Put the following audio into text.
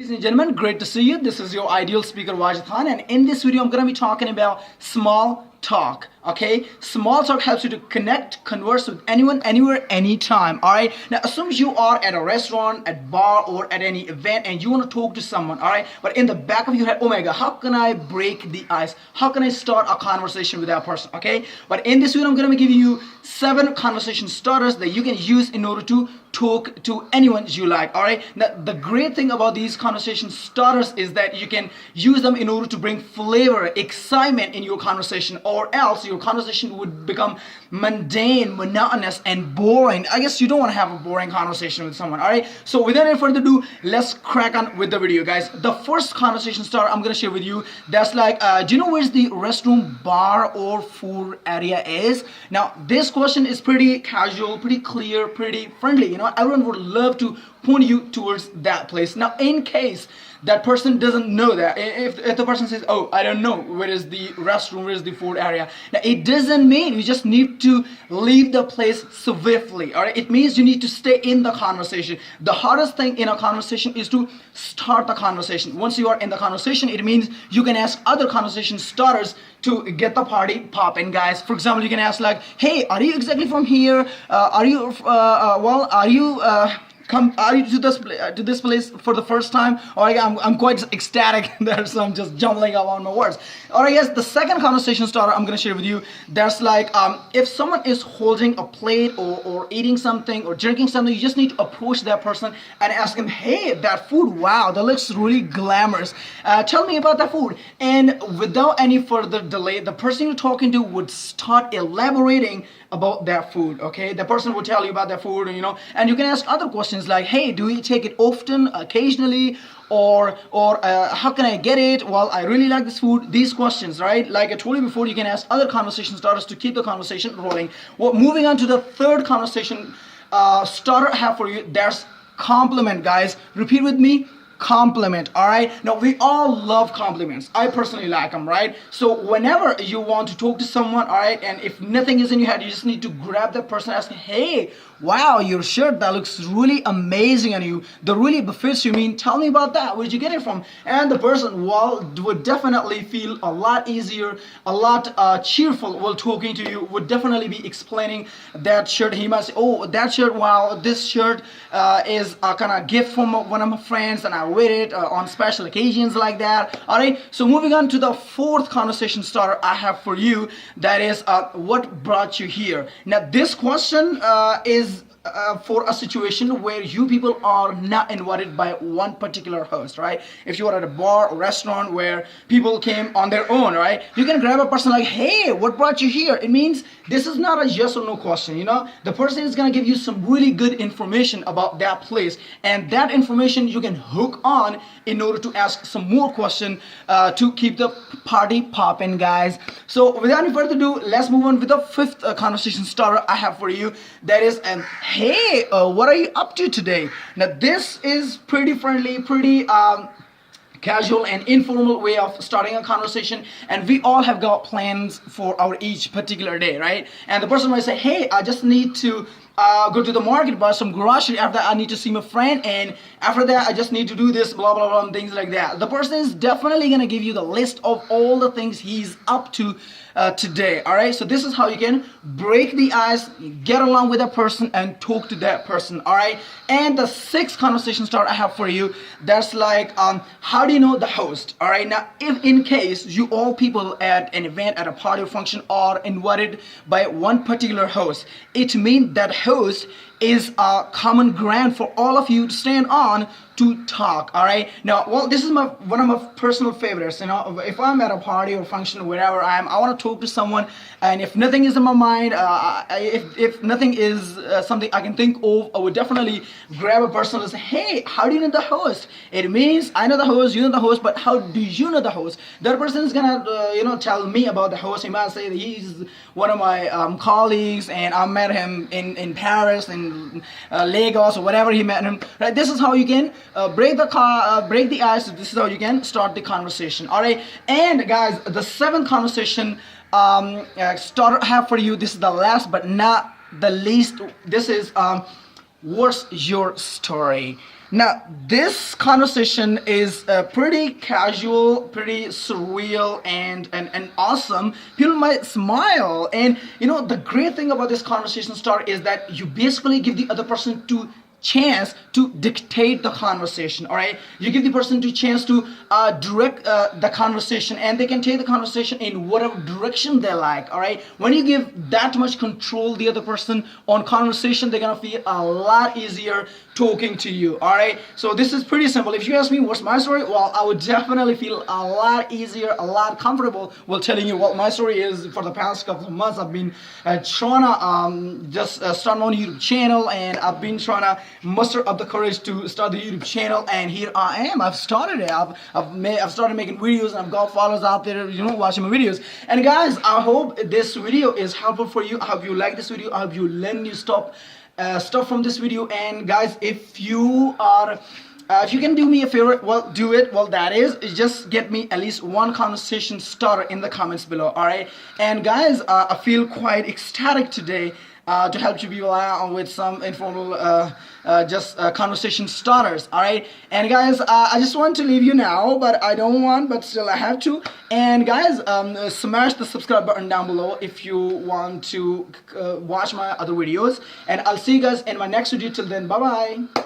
Ladies and gentlemen, great to see you. This is your ideal speaker Wajid Khan, and in this video I'm going to be talking about small talk. Okay, small talk helps you to connect, converse with anyone, anywhere, anytime. All right, now assume you are at a restaurant, at bar, or at any event and you want to talk to someone. All right, but in the back of your head, oh my god, how can I break the ice? How can I start a conversation with that person? Okay, but in this video I'm going to be giving you 7 conversation starters that you can use in order to talk to anyone you like. All right, now the great thing about these conversation starters is that you can use them in order to bring flavor, excitement in your conversation, or else your conversation would become mundane, monotonous, and boring. I guess you don't want to have a boring conversation with someone. All right, so without any further ado, let's crack on with the video, guys. The first conversation starter I'm gonna share with you, that's like, do you know where's the restroom, bar, or food area is? Now this question is pretty casual, pretty clear, pretty friendly. You know, everyone would love to point you towards that place. Now in case that person doesn't know that, if the person says, oh, I don't know where is the restroom, where is the food area, now it doesn't mean you just need to leave the place swiftly. All right, it means you need to stay in the conversation. The hardest thing in a conversation is to start the conversation. Once you are in the conversation, it means you can ask other conversation starters to get the party popping, guys. For example, you can ask like, hey, are you exactly from here? Are you to this place for the first time? Or I'm quite ecstatic there, so I'm just jumbling up on my words. Or I guess the second conversation starter I'm gonna share with you, that's like, if someone is holding a plate or eating something or drinking something, you just need to approach that person and ask him, hey, that food, wow, that looks really glamorous. Tell me about that food. And without any further delay, the person you're talking to would start elaborating about that food. Okay, the person will tell you about that food, you know, and you can ask other questions like, hey, do you take it often, occasionally, or how can I get it? Well, I really like this food. These questions, right? Like I told you before, you can ask other conversation starters to keep the conversation rolling. Well, moving on to the third conversation starter I have for you, there's compliment, guys. Repeat with me. Compliment. All right, now we all love compliments. I personally like them, right? So whenever you want to talk to someone, all right, and if nothing is in your head, you just need to grab that person and ask, hey, wow, your shirt, that looks really amazing on you, that really befits you. Mean, tell me about that, where'd you get it from? And the person, well, would definitely feel a lot easier, a lot cheerful while talking to you, would definitely be explaining that shirt. He must say, oh, that shirt, wow, this shirt is a kind of gift from one of my friends, and I wear it on special occasions like that. All right, so moving on to the fourth conversation starter I have for you, that is, what brought you here? Now this question is for a situation where you people are not invited by one particular host, right? If you are at a bar or restaurant where people came on their own, right? You can grab a person like, hey, what brought you here? It means this is not a yes or no question, you know? The person is gonna give you some really good information about that place, and that information you can hook on in order to ask some more question to keep the party popping, guys. So without any further ado, let's move on with the fifth conversation starter I have for you, that is, hey, what are you up to today? Now this is pretty friendly, pretty casual and informal way of starting a conversation, and we all have got plans for our each particular day, right? And the person might say, hey, I just need to go to the market, buy some grocery. After that, I need to see my friend, and after that, I just need to do this, blah blah blah, and things like that. The person is definitely gonna give you the list of all the things he's up to today. All right, so this is how you can break the ice, get along with that person, and talk to that person. All right, and the sixth conversation starter I have for you, that's like, how do you know the host? All right, now if in case you all people at an event, at a party or function, are invited by one particular host, it means that host is a common ground for all of you to stand on to talk. All right, now, well, this is one of my personal favorites. You know, if I'm at a party or function, wherever I am, I want to talk to someone, and if nothing is in my mind, if nothing is something I can think of, I would definitely grab a person and say, hey, how do you know the host? It means I know the host, you know the host, but how do you know the host? That person is gonna tell me about the host. He might say that he's one of my colleagues, and I met him in Paris, in Lagos, or whatever he met him, right? This is how you can break the ice. This is how you can start the conversation. All right, and guys, the seventh conversation starter I have for you, this is the last but not the least. This is what's your story? Now, this conversation is pretty casual, pretty surreal, and awesome. People might smile, and the great thing about this conversation starter is that you basically give the other person to chance to dictate the conversation. All right, you give the person to chance to direct the conversation, and they can take the conversation in whatever direction they like. All right, when you give that much control the other person on conversation, they're gonna feel a lot easier talking to you. All right, so this is pretty simple. If you ask me what's my story, well, I would definitely feel a lot easier, a lot comfortable while telling you what my story is. For the past couple of months, I've been trying to just start my own YouTube channel, and I've been trying to muster up the courage to start the YouTube channel, and here I am. I've started it. I've started making videos, and I've got followers out there, watching my videos. And guys, I hope this video is helpful for you. I hope you like this video. I hope you learn new stuff from this video. And guys, if you can do me a favor, well, do it. Well, that is just get me at least one conversation starter in the comments below. All right. And guys, I feel quite ecstatic today to help you people out with some informal conversation starters. All right. And guys, I just want to leave you now, but I don't want, but still I have to. And guys, smash the subscribe button down below if you want to watch my other videos, and I'll see you guys in my next video. Till then, bye bye.